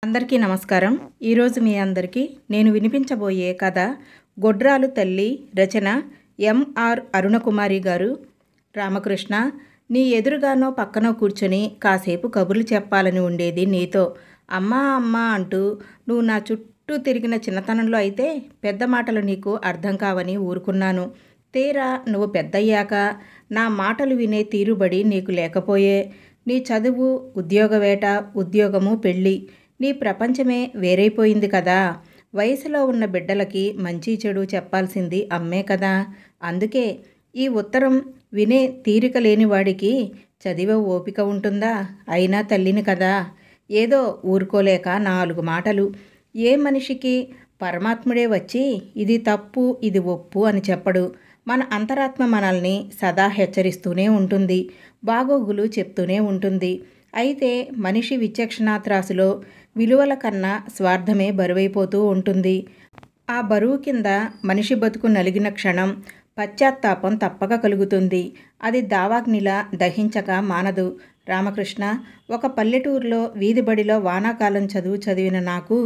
అందరికీ నమస్కారం. ఈరోజు మీ అందరికీ నేను వినిపించబోయే కథ గొడ్రాలు తల్లి. రచన ఎంఆర్ అరుణకుమారి గారు. రామకృష్ణ, నీ ఎదురుగానో పక్కనో కూర్చొని కాసేపు కబుర్లు చెప్పాలని ఉండేది నీతో. అమ్మా అమ్మా అంటూ నువ్వు నా చుట్టూ తిరిగిన చిన్నతనంలో అయితే పెద్ద మాటలు నీకు అర్థం కావని ఊరుకున్నాను. తీరా నువ్వు పెద్దయ్యాక నా మాటలు వినే తీరుబడి నీకు లేకపోయే. నీ చదువు, ఉద్యోగవేట, ఉద్యోగము, పెళ్ళి, నీ ప్రపంచమే వేరైపోయింది కదా. వయసులో ఉన్న బిడ్డలకి మంచి చెడు చెప్పాల్సింది అమ్మే కదా. అందుకే ఈ ఉత్తరం వినే తీరిక లేని వాడికి చదివే ఓపిక ఉంటుందా? అయినా తల్లిని కదా. ఏదో ఊరుకోలేక 4 మాటలు. ఏ మనిషికి పరమాత్ముడే వచ్చి ఇది తప్పు, ఇది ఒప్పు అని చెప్పడు. మన అంతరాత్మ మనల్ని సదా హెచ్చరిస్తూనే ఉంటుంది, బాగోగులు చెప్తూనే ఉంటుంది. అయితే మనిషి విచక్షణాత్రాసులో విలువల కన్నా స్వార్థమే బరువైపోతూ ఉంటుంది. ఆ బరువు కింద మనిషి బతుకు నలిగిన క్షణం పశ్చాత్తాపం తప్పక కలుగుతుంది. అది దావాగ్నిలా దహించక మానదు. రామకృష్ణ, ఒక పల్లెటూరులో వీధిబడిలో వానాకాలం చదువు చదివిన నాకు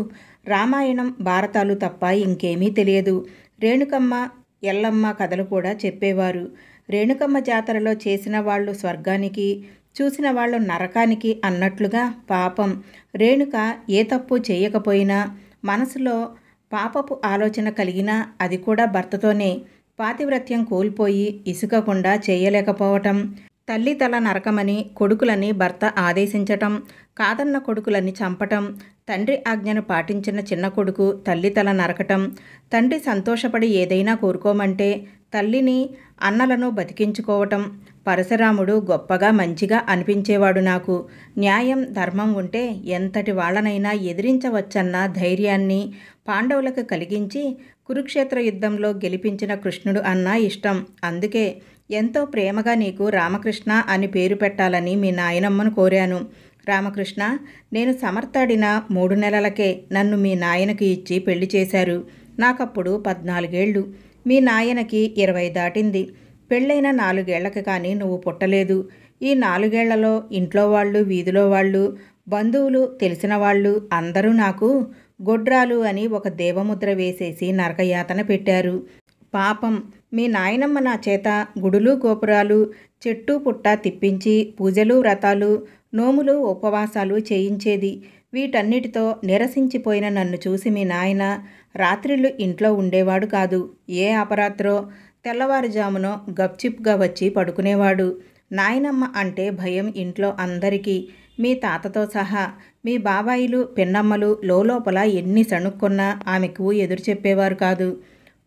రామాయణం, భారతాలు తప్ప ఇంకేమీ తెలియదు. రేణుకమ్మ, ఎల్లమ్మ కథలు కూడా చెప్పేవారు. రేణుకమ్మ జాతరలో చేసిన వాళ్ళు స్వర్గానికి, చూసిన వాళ్ళు నరకానికి అన్నట్లుగా పాపం రేణుక ఏ తప్పు చేయకపోయినా మనసులో పాపపు ఆలోచన కలిగినా అది కూడా భర్తతోనే. పాతివ్రత్యం కోల్పోయి ఇసుకకుండా చేయలేకపోవటం, తల్లి తల నరకమని కొడుకులని భర్త ఆదేశించటం, కాదన్న కొడుకులని చంపటం, తండ్రి ఆజ్ఞను పాటించిన చిన్న కొడుకు తల్లి తల నరకటం, తండ్రి సంతోషపడి ఏదైనా కోరుకోమంటే తల్లిని అన్నలను బతికించుకోవటం. పరశురాముడు గొప్పగా మంచిగా అనిపించేవాడు నాకు. న్యాయం, ధర్మం ఉంటే ఎంతటి వాళ్ళనైనా ఎదిరించవచ్చన్న ధైర్యాన్ని పాండవులకు కలిగించి కురుక్షేత్ర యుద్ధంలో గెలిపించిన కృష్ణుడు అన్నా ఇష్టం. అందుకే ఎంతో ప్రేమగా నీకు రామకృష్ణ అని పేరు పెట్టాలని మీ నాయనమ్మను కోరాను. రామకృష్ణ, నేను సమర్థాడిన 3 నెలలకే నన్ను మీ నాయనకి ఇచ్చి పెళ్లి చేశారు. నాకప్పుడు 14 ఏళ్ళు. మీ నాయనకి 20 దాటింది. పెళ్ళైన 4 ఏళ్లకి కానీ నువ్వు పుట్టలేదు. ఈ 4 ఏళ్లలో ఇంట్లో వాళ్ళు, వీధిలో వాళ్ళు, బంధువులు, తెలిసిన వాళ్ళు అందరూ నాకు గొడ్రాలు అని ఒక దేవముద్ర వేసేసి నరకయాతన పెట్టారు. పాపం మీ నాయనమ్మ నా చేత గుడులు, గోపురాలు, చెట్టు పుట్ట తిప్పించి పూజలు, వ్రతాలు, నోములు, ఉపవాసాలు చేయించేది. వీటన్నిటితో నిరసించిపోయిన నన్ను చూసి మీ నాయన రాత్రిళ్ళు ఇంట్లో ఉండేవాడు కాదు. ఏ అపరాత్రో తెల్లవారుజామునో గప్చిప్గా వచ్చి పడుకునేవాడు. నాయనమ్మ అంటే భయం ఇంట్లో అందరికీ, మీ తాతతో సహా. మీ బాబాయిలు, పిన్నమ్మలు లోలోపల ఎన్ని సణుక్కున్నా ఆమెకు ఎదురు చెప్పేవారు కాదు.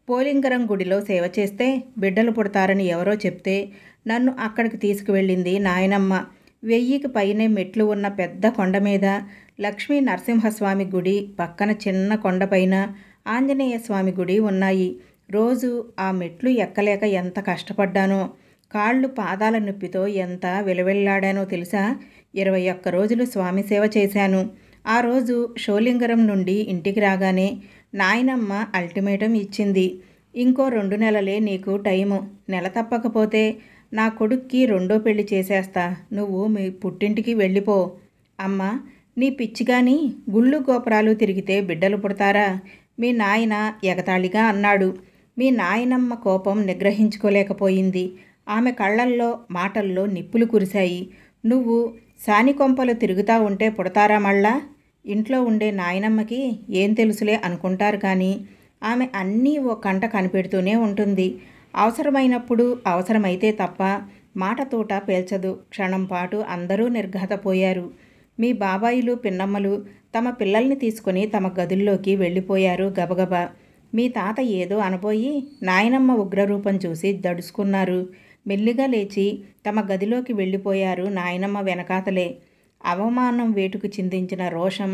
పోలింగరం గుడిలో సేవ చేస్తే బిడ్డలు పుడతారని ఎవరో చెప్తే నన్ను అక్కడికి తీసుకువెళ్ళింది నాయనమ్మ. 1000కి పైనే మెట్లు ఉన్న పెద్ద కొండ మీద లక్ష్మీ నరసింహస్వామి గుడి, పక్కన చిన్న కొండపైన ఆంజనేయ స్వామి గుడి ఉన్నాయి. రోజు ఆ మెట్లు ఎక్కలేక ఎంత కష్టపడ్డానో, కాళ్ళు పాదాల నొప్పితో ఎంత విలవిల్లాడానో తెలుసా. 21 రోజులు స్వామి సేవ చేశాను. ఆ రోజు షోలింగరం నుండి ఇంటికి రాగానే నాయనమ్మ అల్టిమేటం ఇచ్చింది. ఇంకో 2 నెలలే నీకు టైము. నెల తప్పకపోతే నా కొడుక్కి 2వ పెళ్లి చేసేస్తా. నువ్వు మీ పుట్టింటికి వెళ్ళిపో. అమ్మా, నీ పిచ్చిగాని గుళ్ళు గోపురాలు తిరిగితే బిడ్డలు పుడతారా? మీ నాయన ఎగతాళిగా అన్నాడు. మీ నాయనమ్మ కోపం నిగ్రహించుకోలేకపోయింది. ఆమె కళ్ళల్లో, మాటల్లో నిప్పులు కురిశాయి. నువ్వు సానికొంపలు తిరుగుతా ఉంటే పుడతారా మళ్ళా? ఇంట్లో ఉండే నాయనమ్మకి ఏం తెలుసులే అనుకుంటారు కానీ ఆమె అన్నీ ఓ కంట కనిపెడుతూనే ఉంటుంది. అవసరమైనప్పుడు అవసరమైతే తప్ప మాట తూట పేల్చదు. క్షణం పాటు అందరూ నిర్ఘాతపోయారు. మీ బాబాయిలు, పిన్నమ్మలు తమ పిల్లల్ని తీసుకుని తమ గదుల్లోకి వెళ్ళిపోయారు గబగబా. మీ తాత ఏదో అనబోయి నాయనమ్మ ఉగ్రరూపం చూసి దడుచుకున్నారు. మెల్లిగా లేచి తమ గదిలోకి వెళ్ళిపోయారు నాయనమ్మ వెనకాతలే. అవమానం వేటుకు చిందించిన రోషం,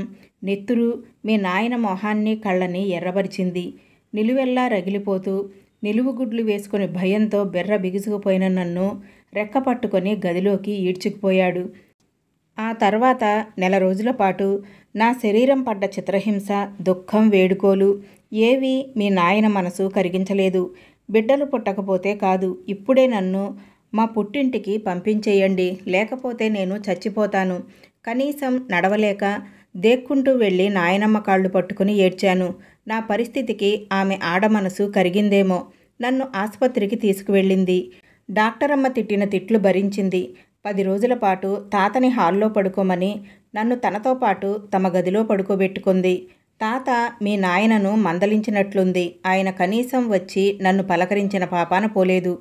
నెత్తురు మీ నాయన మొహాన్ని, కళ్ళని ఎర్రబరిచింది. నిలువెల్లా రగిలిపోతూ నిలువుగుడ్లు వేసుకుని భయంతో బెర్ర బిగుసుకుపోయిన నన్ను రెక్కపట్టుకొని గదిలోకి ఈడ్చుకుపోయాడు. ఆ తర్వాత 1 నెల రోజుల పాటు నా శరీరం పడ్డ చిత్రహింస, దుఃఖం, వేడుకోలు ఏవీ మీ నాయన మనసు కరిగించలేదు. బిడ్డలు పుట్టకపోతే కాదు, ఇప్పుడే నన్ను మా పుట్టింటికి పంపించేయండి, లేకపోతే నేను చచ్చిపోతాను. కనీసం నడవలేక దేక్కుంటూ వెళ్ళి నాయనమ్మ కాళ్ళు పట్టుకుని ఏడ్చాను. నా పరిస్థితికి ఆమె ఆడమనసు కరిగిందేమో. నన్ను ఆసుపత్రికి తీసుకువెళ్ళింది. డాక్టరమ్మ తిట్టిన తిట్లు భరించింది. 10 రోజుల పాటు తాతని హాల్లో పడుకోమని నన్ను తనతో పాటు తమ గదిలో పడుకోబెట్టుకుంది. తాత మీ నాయనను మందలించినట్లుంది. ఆయన కనీసం వచ్చి నన్ను పలకరించిన పాపాన పోలేదు.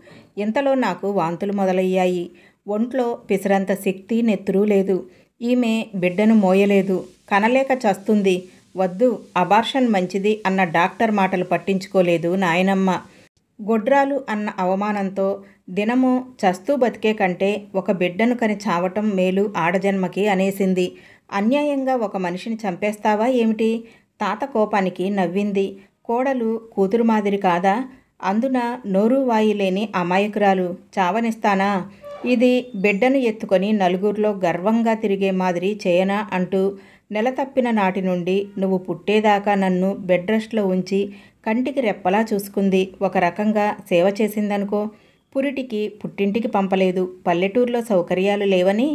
ఇంతలో నాకు వాంతులు మొదలయ్యాయి. ఒంట్లో పిసరంత శక్తి నెత్తురు లేదు. ఈమె బిడ్డను మోయలేదు. కనలేక చస్తుంది. వద్దు, అబార్షన్ మంచిది అన్న డాక్టర్ మాటలు పట్టించుకోలేదు నాయనమ్మ. గొడ్రాలు అన్న అవమానంతో దినము చస్తూ బతికే కంటే ఒక బిడ్డను కని చావటం మేలు ఆడజన్మకి అనేసింది. అన్యాయంగా ఒక మనిషిని చంపేస్తావా ఏమిటి? తాత కోపానికి నవ్వింది. కోడలు కూతురు మాదిరి కాదా? అందున నోరు వాయి లేని అమాయకురాలు. చావనిస్తానా? ఇది బిడ్డను ఎత్తుకొని నలుగురిలో గర్వంగా తిరిగే మాదిరి చేయనా అంటూ నెల తప్పిన నాటి నుండి నువ్వు పుట్టేదాకా నన్ను బెడ్ రెస్ట్లో ఉంచి కంటికి రెప్పలా చూసుకుంది. ఒక రకంగా సేవ చేసిందనుకో. పురిటికి పుట్టింటికి పంపలేదు. పల్లెటూరులో సౌకర్యాలు లేవని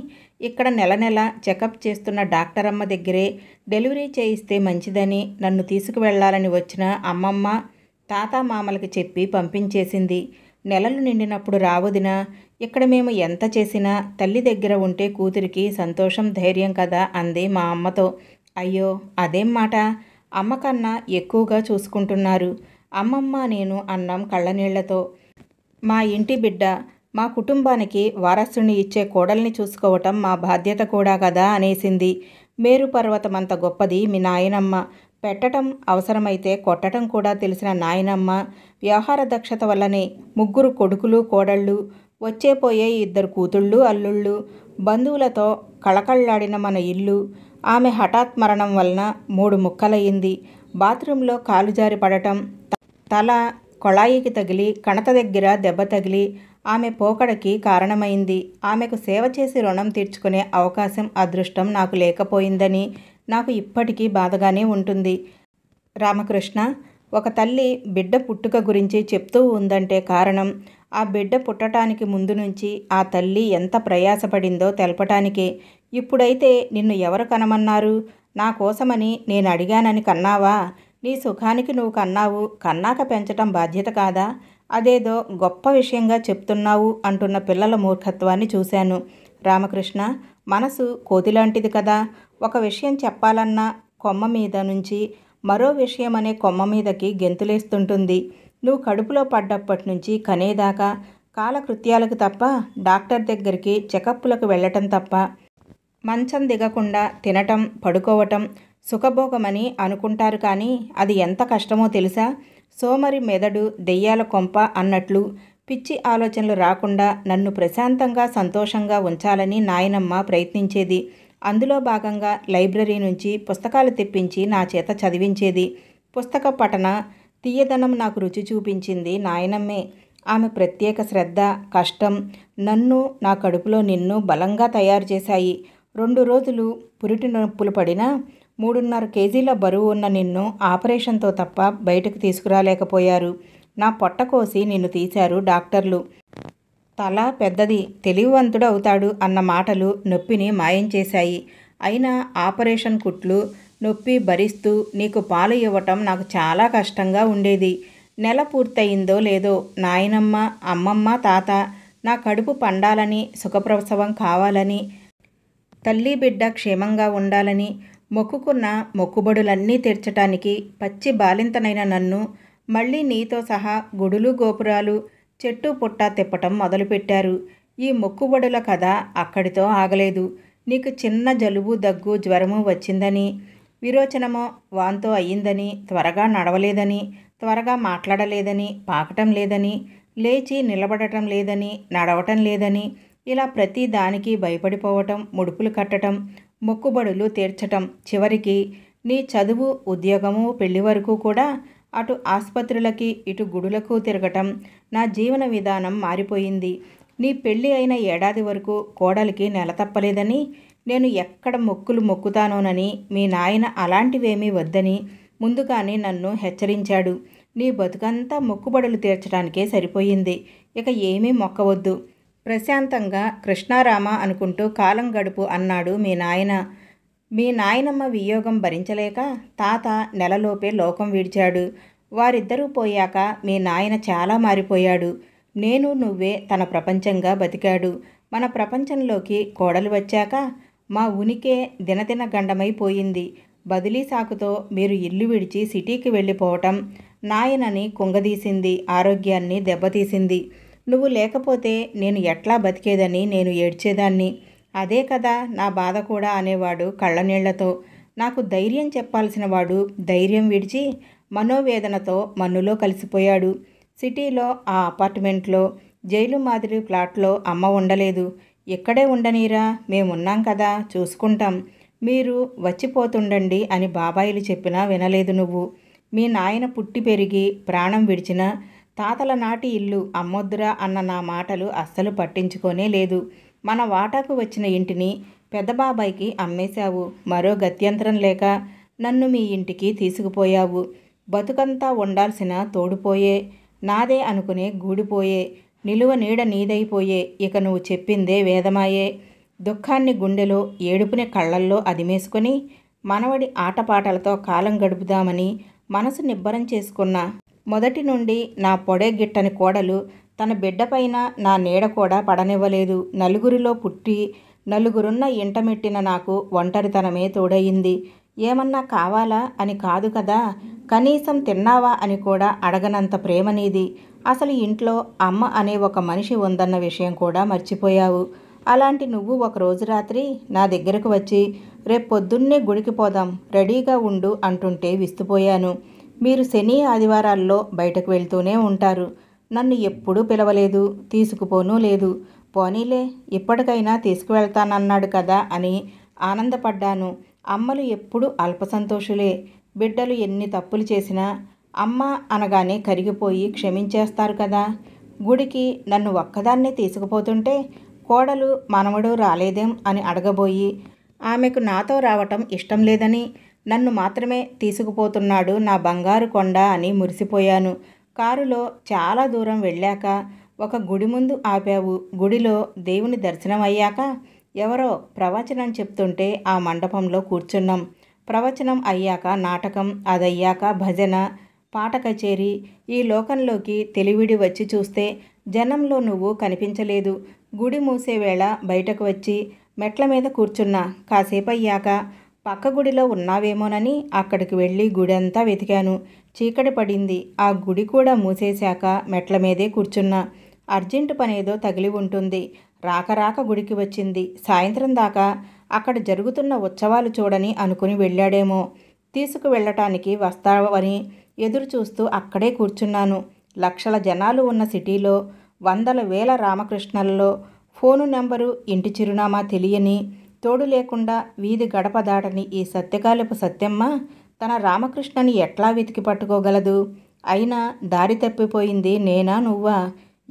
ఇక్కడ నెల నెల చెకప్ చేస్తున్న డాక్టరమ్మ దగ్గరే డెలివరీ చేయిస్తే మంచిదని నన్ను తీసుకువెళ్లాలని వచ్చిన అమ్మమ్మ తాత మామలకి చెప్పి పంపించేసింది. నెలలు నిండినప్పుడు రావదినా. ఇక్కడ మేము ఎంత చేసినా తల్లి దగ్గర ఉంటే కూతురికి సంతోషం ధైర్యం కదా అంది మా అమ్మతో. అయ్యో అదేం మాట? అమ్మకన్నా ఎక్కువగా చూసుకుంటున్నారు. అమ్మమ్మ నేను అన్నాం కళ్ళనీళ్లతో. మా ఇంటి బిడ్డ, మా కుటుంబానికి వారసుని ఇచ్చే కోడల్ని చూసుకోవటం మా బాధ్యత కూడా కదా అనేసింది. మేరు పర్వతమంత గొప్పది మీ నాయనమ్మ. పెట్టటం అవసరమైతే కొట్టడం కూడా తెలిసిన నాయనమ్మ. వ్యవహార దక్షత వల్లనే 3 కొడుకులు కోడళ్ళు, వచ్చేపోయే 2 కూతుళ్ళు అల్లుళ్ళు, బంధువులతో కళకళ్లాడిన మన ఇల్లు ఆమె హఠాత్ మరణం వలన 3 ముక్కలయ్యింది. బాత్రూంలో కాలు జారి పడటం, తల కొళాయికి తగిలి కణత దగ్గర దెబ్బ తగిలి ఆమె పోకడకి కారణమైంది. ఆమెకు సేవ చేసి రుణం తీర్చుకునే అవకాశం అదృష్టం నాకు లేకపోయిందని నాకు ఇప్పటికీ బాధగానే ఉంటుంది. రామకృష్ణ, ఒక తల్లి బిడ్డ పుట్టుక గురించి చెప్తూ ఉందంటే కారణం ఆ బిడ్డ పుట్టడానికి ముందు నుంచి ఆ తల్లి ఎంత ప్రయాసపడిందో తెలపటానికే. ఇప్పుడైతే నిన్ను ఎవరు కనమన్నారు? నా కోసమని నేను అడిగానని కన్నావా? నీ సుఖానికి నువ్వు కన్నావు. కన్నాక పెంచటం బాధ్యత కాదా? అదేదో గొప్ప విషయంగా చెప్తున్నావు అంటున్న పిల్లల మూర్ఖత్వాన్ని చూశాను. రామకృష్ణ, మనసు కోతిలాంటిది కదా. ఒక విషయం చెప్పాలన్నా కొమ్మ మీద నుంచి మరో విషయం అనే కొమ్మ మీదకి గెంతులేస్తుంటుంది. నువ్వు కడుపులో పడ్డప్పటి నుంచి కనేదాకా కాలకృత్యాలకు తప్ప, డాక్టర్ దగ్గరికి చెకప్పులకు వెళ్ళటం తప్ప, మంచం దిగకుండా తినటం పడుకోవటం సుఖభోగమని అనుకుంటారు. కానీ అది ఎంత కష్టమో తెలుసా? సోమరి మెదడు దెయ్యాల కొంప అన్నట్లు పిచ్చి ఆలోచనలు రాకుండా నన్ను ప్రశాంతంగా సంతోషంగా ఉంచాలని నాయనమ్మ ప్రయత్నించేది. అందులో భాగంగా లైబ్రరీ నుంచి పుస్తకాలు తెప్పించి నా చేత చదివించేది. పుస్తక పఠన తీయదనం నాకు రుచి చూపించింది నాయనమ్మే. ఆమె ప్రత్యేక శ్రద్ధ, కష్టం నన్ను, నా కడుపులో నిన్ను బలంగా తయారు చేశాయి. 2 రోజులు పురిటి నొప్పులు పడినా 3.5 కేజీల బరువు ఉన్న నిన్ను ఆపరేషన్తో తప్ప బయటకు తీసుకురాలేకపోయారు. నా పొట్ట కోసి నిన్ను తీశారు డాక్టర్లు. తల పెద్దది, తెలివివంతుడు అవుతాడు అన్న మాటలు నొప్పిని మాయం చేశాయి. అయినా ఆపరేషన్ కుట్లు నొప్పి భరిస్తూ నీకు పాలు ఇవ్వటం నాకు చాలా కష్టంగా ఉండేది. నెల పూర్తయిందో లేదో నాయనమ్మ, అమ్మమ్మ, తాత నా కడుపు పండాలని, సుఖప్రసవం కావాలని, తల్లి బిడ్డ క్షేమంగా ఉండాలని మొక్కుకున్న మొక్కుబడులన్నీ తీర్చటానికి పచ్చి బాలింతనైన నన్ను మళ్ళీ నీతో సహా గుడులు గోపురాలు చెట్టు పుట్ట తిప్పటం మొదలుపెట్టారు. ఈ మొక్కుబడుల కథ అక్కడితో ఆగలేదు. నీకు చిన్న జలుబు, దగ్గు, జ్వరము వచ్చిందని, విరోచనమో వాంతో అయ్యిందని, త్వరగా నడవలేదని, త్వరగా మాట్లాడలేదని, పాకటం లేదని, లేచి నిలబడటం లేదని, నడవటం లేదని, ఇలా ప్రతి దానికి భయపడిపోవటం, ముడుపులు కట్టడం, మొక్కుబడులు తీర్చటం, చివరికి నీ చదువు, ఉద్యోగము, పెళ్లి వరకు కూడా అటు ఆసుపత్రులకి ఇటు గుడులకు తిరగటం, నా జీవన విధానం మారిపోయింది. నీ పెళ్ళి అయిన ఏడాది వరకు కోడలికి నెల తప్పలేదని, నేను ఎక్కడ మొక్కులు మొక్కుతానోనని మీ నాయన అలాంటివేమీ వద్దని ముందుగానే నన్ను హెచ్చరించాడు. నీ బతుకంతా మొక్కుబడులు తీర్చడానికే సరిపోయింది. ఇక ఏమీ మొక్కవద్దు, ప్రశాంతంగా కృష్ణారామ అనుకుంటూ కాలం గడుపు అన్నాడు మీ నాయన. మీ నాయనమ్మ వియోగం భరించలేక తాత నెలలోపే లోకం విడిచాడు. వారిద్దరూ పోయాక మీ నాయన చాలా మారిపోయాడు. నేను నువ్వే తన ప్రపంచంగా బతికాడు. మన ప్రపంచంలోకి కోడలు వచ్చాక మా ఉనికే దినదిన గండమైపోయింది. బదిలీ సాకుతో మీరు ఇల్లు విడిచి సిటీకి వెళ్ళిపోవటం నాయనని కుంగదీసింది, ఆరోగ్యాన్ని దెబ్బతీసింది. నువ్వు లేకపోతే నేను ఎట్లా బతికేదని నేను ఏడ్చేదాన్ని. అదే కదా నా బాధ కూడా అనేవాడు కళ్ళనీళ్లతో. నాకు ధైర్యం చెప్పాల్సిన వాడు ధైర్యం విడిచి మనోవేదనతో మన్నులో కలిసిపోయాడు. సిటీలో ఆ అపార్ట్మెంట్లో జైలు మాదిరి ఫ్లాట్లో అమ్మ ఉండలేదు. ఇక్కడే ఉండనీరా, మేమున్నాం కదా, చూసుకుంటాం, మీరు వచ్చిపోతుండండి అని బాబాయిలు చెప్పినా వినలేదు నువ్వు. మీ నాయన పుట్టి పెరిగి ప్రాణం విడిచిన తాతల నాటి ఇల్లు అమ్మొద్దురా అన్న నా మాటలు అస్సలు పట్టించుకోనే లేదు. మన వాటాకు వచ్చిన ఇంటిని పెద్ద బాబాయికి అమ్మేశావు. మరో గత్యంతరం లేక నన్ను మీ ఇంటికి తీసుకుపోయావు. బతుకంతా ఉండాల్సిన తోడుపోయే, నాదే అనుకునే గూడిపోయే, నిలువ నీడ నీదైపోయే. ఇక నువ్వు చెప్పిందే వేదమాయే. దుఃఖాన్ని గుండెలో, ఏడుపుని కళ్ళల్లో అదిమేసుకొని మనవడి ఆటపాటలతో కాలం గడుపుదామని మనసు నిబ్బరం చేసుకున్నా. మొదటి నుండి నా పొడే గిట్టని కోడలు తన బిడ్డపైన నా నీడ కూడా పడనివ్వలేదు. నలుగురిలో పుట్టి నలుగురున్న ఇంటమెట్టిన నాకు ఒంటరితనమే తోడయింది. ఏమన్నా కావాలా అని కాదు కదా, కనీసం తిన్నావా అని కూడా అడగనంత ప్రేమ నీది. అసలు ఇంట్లో అమ్మ అనే ఒక మనిషి ఉందన్న విషయం కూడా మర్చిపోయావు. అలాంటి నువ్వు ఒకరోజు రాత్రి నా దగ్గరకు వచ్చి రేపు పొద్దున్నే గుడికి పోదాం, రెడీగా ఉండు అంటుంటే విస్తుపోయాను. మీరు శని ఆదివారాల్లో బయటకు వెళ్తూనే ఉంటారు. నన్ను ఎప్పుడూ పిలవలేదు, తీసుకుపోనూ లేదు. పోనీలే, ఇప్పటికైనా తీసుకువెళ్తానన్నాడు కదా అని ఆనందపడ్డాను. అమ్మలు ఎప్పుడూ అల్పసంతోషులే. బిడ్డలు ఎన్ని తప్పులు చేసినా అమ్మ అనగానే కరిగిపోయి క్షమించేస్తారు కదా. గుడికి నన్ను ఒక్కదాన్నే తీసుకుపోతుంటే కోడలు మనవడు రాలేదేం అని అడగబోయి ఆమెకు నాతో రావటం ఇష్టం లేదని నన్ను మాత్రమే తీసుకుపోతున్నాడు నా బంగారు కొండ అని మురిసిపోయాను. కారులో చాలా దూరం వెళ్ళాక ఒక గుడి ముందు ఆపావు. గుడిలో దేవుని దర్శనం అయ్యాక ఎవరో ప్రవచనం చెప్తుంటే ఆ మండపంలో కూర్చున్నాం. ప్రవచనం అయ్యాక నాటకం, అదయ్యాక భజన, పాట కచేరీ. ఈ లోకంలోకి తెలివిడి వచ్చి చూస్తే జనంలో నువ్వు కనిపించలేదు. గుడి మూసేవేళ బయటకు వచ్చి మెట్ల మీద కూర్చున్నా. కాసేపయ్యాక పక్క గుడిలో ఉన్నావేమోనని అక్కడికి వెళ్ళి గుడంతా వెతికాను. చీకటి పడింది. ఆ గుడి కూడా మూసేశాక మెట్ల మీదే కూర్చున్నా. అర్జెంటు పనేదో తగిలి ఉంటుంది. రాక గుడికి వచ్చింది. సాయంత్రం దాకా అక్కడ జరుగుతున్న ఉత్సవాలు చూడని అనుకుని వెళ్ళాడేమో. తీసుకువెళ్ళటానికి వస్తావని ఎదురు చూస్తూ అక్కడే కూర్చున్నాను. లక్షల జనాలు ఉన్న సిటీలో వందల వేల రామకృష్ణల్లో ఫోను నెంబరు, ఇంటి చిరునామా తెలియని, తోడు లేకుండా వీధి గడప దాటని ఈ సత్యకాలపు సత్యమ్మ తన రామకృష్ణని ఎట్లా వెతికి పట్టుకోగలదు? అయినా దారి తప్పిపోయింది నేనా నువ్వా?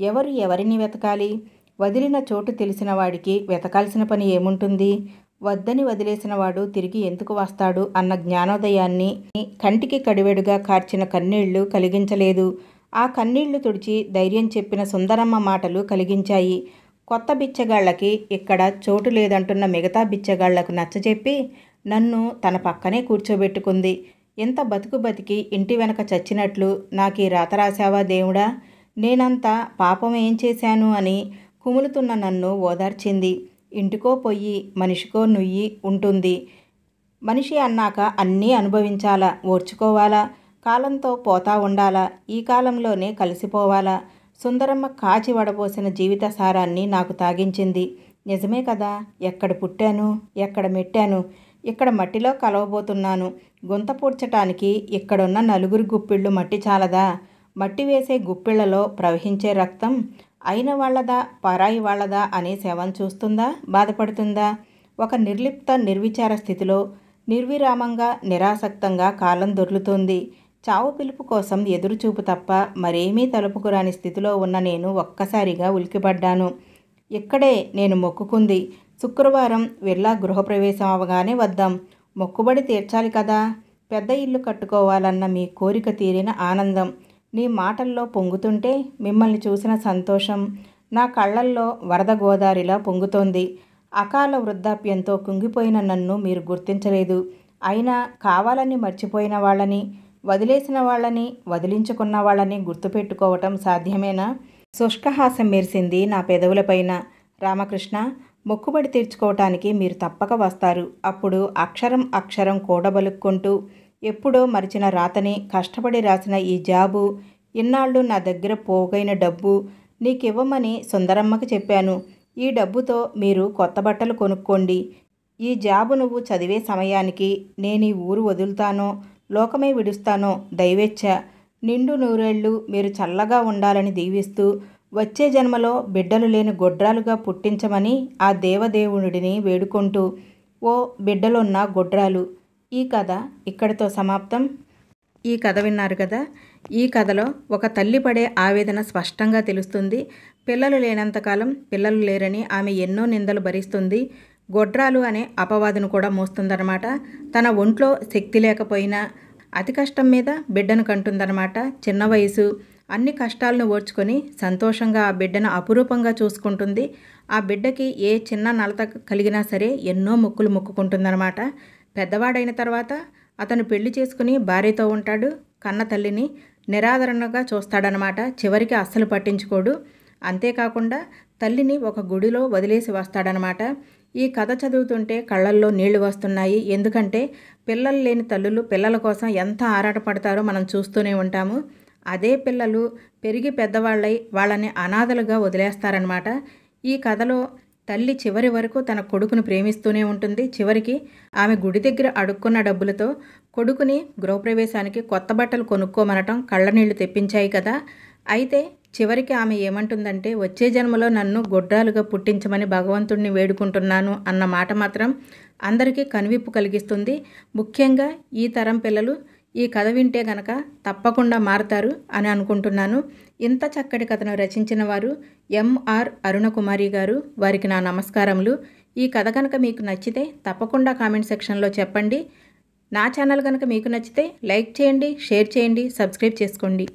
ఎవరు ఎవరిని వెతకాలి? వదిలిన చోటు తెలిసిన వాడికి వెతకాల్సిన పని ఏముంటుంది? వద్దని వదిలేసిన వాడు తిరిగి ఎందుకు వస్తాడు అన్న జ్ఞానోదయాన్ని కంటికి కడివెడుగా కార్చిన కన్నీళ్లు కలిగించలేదు. ఆ కన్నీళ్లు తుడిచి ధైర్యం చెప్పిన సుందరమ్మ మాటలు కలిగించాయి. కొత్త బిచ్చగాళ్లకి ఇక్కడ చోటు లేదంటున్న మిగతా బిచ్చగాళ్లకు నచ్చజెప్పి నన్ను తన పక్కనే కూర్చోబెట్టుకుంది. ఎంత బతుకు బతికి ఇంటి వెనక చచ్చినట్లు నాకీ రాత రాశావా దేవుడా? నేనంతా పాపం ఏం చేశాను అని కుములుతున్న నన్ను ఓదార్చింది. ఇంటికో పొయ్యి, మనిషికో నుయ్యి ఉంటుంది. మనిషి అన్నాక అన్నీ అనుభవించాలా, ఓర్చుకోవాలా, కాలంతో పోతా ఉండాలా, ఈ కాలంలోనే కలిసిపోవాలా. సుందరమ్మ కాచి వడపోసిన జీవిత సారాన్ని నాకు తాగించింది. నిజమే కదా, ఎక్కడ పుట్టాను, ఎక్కడ మెట్టాను, ఇక్కడ మట్టిలో కలవబోతున్నాను. గుంత పూడ్చటానికి ఇక్కడున్న నలుగురి గుప్పిళ్ళు మట్టి చాలదా? మట్టి వేసే గుప్పిళ్లలో ప్రవహించే రక్తం అయిన వాళ్ళదా పరాయి వాళ్ళదా అనే శవం చూస్తుందా, బాధపడుతుందా? ఒక నిర్లిప్త నిర్విచార స్థితిలో నిర్విరామంగా నిరాసక్తంగా కాలం దొర్లుతోంది. చావు పిలుపు కోసం ఎదురుచూపు తప్ప మరేమీ తలుపుకురాని స్థితిలో ఉన్న నేను ఒక్కసారిగా ఉలికిపడ్డాను. ఇక్కడే నేను మొక్కుకుంది. శుక్రవారం విల్లా గృహప్రవేశం అవగానే వద్దాం. మొక్కుబడి తీర్చాలి కదా. పెద్ద ఇల్లు కట్టుకోవాలన్న మీ కోరిక తీరిన ఆనందం నీ మాటల్లో పొంగుతుంటే మిమ్మల్ని చూసిన సంతోషం నా కళ్ళల్లో వరద గోదారిలా పొంగుతోంది. అకాల వృద్ధాప్యంతో కుంగిపోయిన నన్ను మీరు గుర్తించలేదు. అయినా కావాలని మర్చిపోయిన వాళ్ళని, వదిలేసిన వాళ్ళని, వదిలించుకున్న వాళ్ళని గుర్తుపెట్టుకోవటం సాధ్యమేనా? శుష్కహాసం మెరిసింది నా పెదవులపైన. రామకృష్ణ, మొక్కుబడి తీర్చుకోవటానికి మీరు తప్పక వస్తారు. అప్పుడు అక్షరం అక్షరం కూడబలుక్కుంటూ ఎప్పుడో మరిచిన రాతని, కష్టపడి రాసిన ఈ జాబు, ఇన్నాళ్ళు నా దగ్గర పోగైన డబ్బు నీకివ్వమని సుందరమ్మకి చెప్పాను. ఈ డబ్బుతో మీరు కొత్త బట్టలు కొనుక్కోండి. ఈ జాబు నువ్వు చదివే సమయానికి నేను ఈ ఊరు వదులుతానో, లోకమే విడుస్తానో దైవేచ్ఛ. నిండు నూరేళ్లు మీరు చల్లగా ఉండాలని దీవిస్తూ, వచ్చే జన్మలో బిడ్డలు లేని గొడ్రాలుగా పుట్టించమని ఆ దేవదేవుడిని వేడుకుంటూ, ఓ బిడ్డలున్న గొడ్రాలు. ఈ కథ ఇక్కడితో సమాప్తం. ఈ కథ విన్నారు కదా. ఈ కథలో ఒక తల్లి పడే ఆవేదన స్పష్టంగా తెలుస్తుంది. పిల్లలు లేనంతకాలం పిల్లలు లేరని ఆమె ఎన్నో నిందలు భరిస్తుంది. గొడ్రాలు అనే అపవాదును కూడా మోస్తుందన్నమాట. తన ఒంట్లో శక్తి లేకపోయినా అతి కష్టం మీద బిడ్డను కంటుందన్నమాట. చిన్న వయసు, అన్ని కష్టాలను ఓర్చుకొని సంతోషంగా ఆ బిడ్డను అపురూపంగా చూసుకుంటుంది. ఆ బిడ్డకి ఏ చిన్న నలత కలిగినా సరే ఎన్నో మొక్కులు మొక్కుకుంటుందన్నమాట. పెద్దవాడైన తర్వాత అతను పెళ్లి చేసుకుని భార్యతో ఉంటాడు. కన్న తల్లిని నిరాదరణగా చూస్తాడనమాట. చివరికి అస్సలు పట్టించుకోడు. అంతేకాకుండా తల్లిని ఒక గుడిలో వదిలేసి వస్తాడనమాట. ఈ కథ చదువుతుంటే కళ్ళల్లో నీళ్లు వస్తున్నాయి. ఎందుకంటే పిల్లలు లేని తల్లులు పిల్లల కోసం ఎంత ఆరాటపడతారో మనం చూస్తూనే ఉంటాము. అదే పిల్లలు పెరిగి పెద్దవాళ్ళై వాళ్ళని అనాథలుగా వదిలేస్తారనమాట. ఈ కథలో తల్లి చివరి వరకు తన కొడుకును ప్రేమిస్తూనే ఉంటుంది. చివరికి ఆమె గుడి దగ్గర అడుక్కున్న డబ్బులతో కొడుకుని గృహప్రవేశానికి కొత్త బట్టలు కొనుక్కోమనటం కళ్ళనీళ్లు తెప్పించాయి కదా. అయితే చివరికి ఆమె ఏమంటుందంటే, వచ్చే జన్మలో నన్ను గొడ్రాలుగా పుట్టించమని భగవంతుడిని వేడుకుంటున్నాను అన్న మాట మాత్రం అందరికీ కనువిప్పు కలిగిస్తుంది. ముఖ్యంగా ఈ తరం పిల్లలు ఈ కథ వింటే గనక తప్పకుండా మారతారు అని అనుకుంటున్నాను. ఇంత చక్కటి కథను రచించిన వారు ఎంఆర్ అరుణకుమారి గారు. వారికి నా నమస్కారములు. ఈ కథ కనుక మీకు నచ్చితే తప్పకుండా కామెంట్ సెక్షన్లో చెప్పండి. నా ఛానల్ కనుక మీకు నచ్చితే లైక్ చేయండి, షేర్ చేయండి, సబ్స్క్రైబ్ చేసుకోండి.